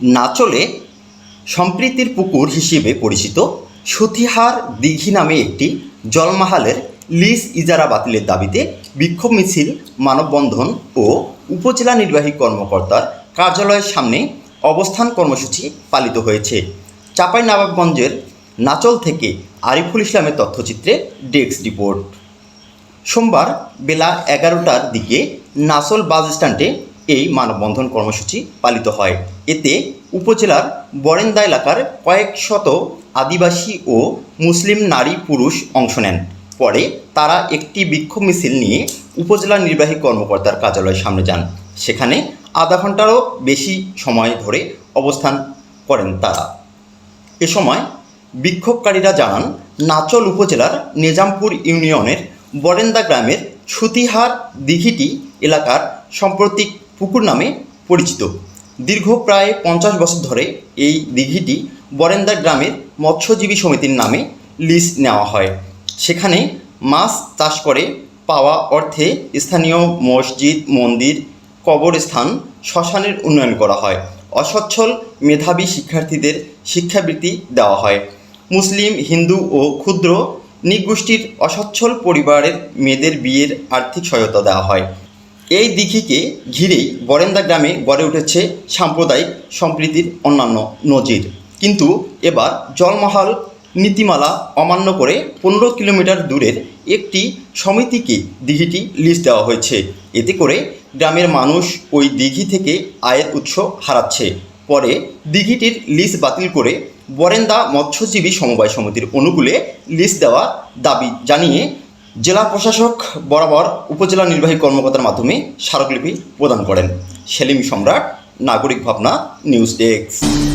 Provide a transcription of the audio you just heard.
নাচলে সম্প্রীতির পুকুর হিসেবে পরিচিত সতীহার দিঘি নামে একটি জলমাহালের লিজ ইজারা বাতিলের দাবিতে বিক্ষোভ মিছিল, মানববন্ধন ও উপজেলা নির্বাহী কর্মকর্তার কার্যালয়ের সামনে অবস্থান কর্মসূচি পালিত হয়েছে। চাঁপাইনবাবগঞ্জের নাচল থেকে আরিফুল ইসলামের তথ্যচিত্রে ডেস্ক রিপোর্ট। সোমবার বেলা 11টার দিকে নাচল বাস স্ট্যান্ডে এই মানববন্ধন কর্মসূচি পালিত হয়। এতে উপজেলার বরেন্দা এলাকার কয়েক শত আদিবাসী ও মুসলিম নারী পুরুষ অংশ নেন। পরে তারা একটি বিক্ষোভ মিছিল নিয়ে উপজেলা নির্বাহী কর্মকর্তার কার্যালয়ের সামনে যান। সেখানে আধা ঘন্টারও বেশি সময় ধরে অবস্থান করেন তারা। এ সময় বিক্ষোভকারীরা জানান, নাচল উপজেলার নিজামপুর ইউনিয়নের বরেন্দা গ্রামের সতীহার দিঘিটি এলাকার সাম্প্রতিক পুকুর নামে পরিচিত। দীর্ঘ প্রায় 50 বছর ধরে এই দিঘিটি বরেন্দা গ্রামের মৎস্যজীবী সমিতির নামে লিজ নেওয়া হয়। সেখানে মাছ চাষ করে পাওয়া অর্থে স্থানীয় মসজিদ, মন্দির, কবরস্থান, শ্মশানের উন্নয়ন করা হয়। অসচ্ছল মেধাবী শিক্ষার্থীদের শিক্ষাবৃত্তি দেওয়া হয়। মুসলিম, হিন্দু ও ক্ষুদ্র নিগোষ্ঠীর অসচ্ছল পরিবারের মেয়েদের বিয়ের আর্থিক সহায়তা দেওয়া হয়। এই দিঘিকে ঘিরেই বরেন্দা গ্রামে গড়ে উঠেছে সাম্প্রদায়িক সম্প্রীতির অন্যান্য নজির। কিন্তু এবার জলমহল নীতিমালা অমান্য করে 15 কিলোমিটার দূরের একটি সমিতিকে দিঘিটি লিজ দেওয়া হয়েছে। এতে করে গ্রামের মানুষ ওই দিঘি থেকে আয়ের উৎস হারাচ্ছে। পরে দিঘিটির লিজ বাতিল করে বরেন্দা মৎস্যজীবী সমবায় সমিতির অনুকূলে লিজ দেওয়ার দাবি জানিয়ে জেলা প্রশাসক বরাবর উপজেলা নির্বাহী কর্মকর্তার মাধ্যমে স্মারকলিপি প্রদান করেন। সেলিম সম্রাট, নাগরিক ভাবনা, নিউজ ডেস্ক।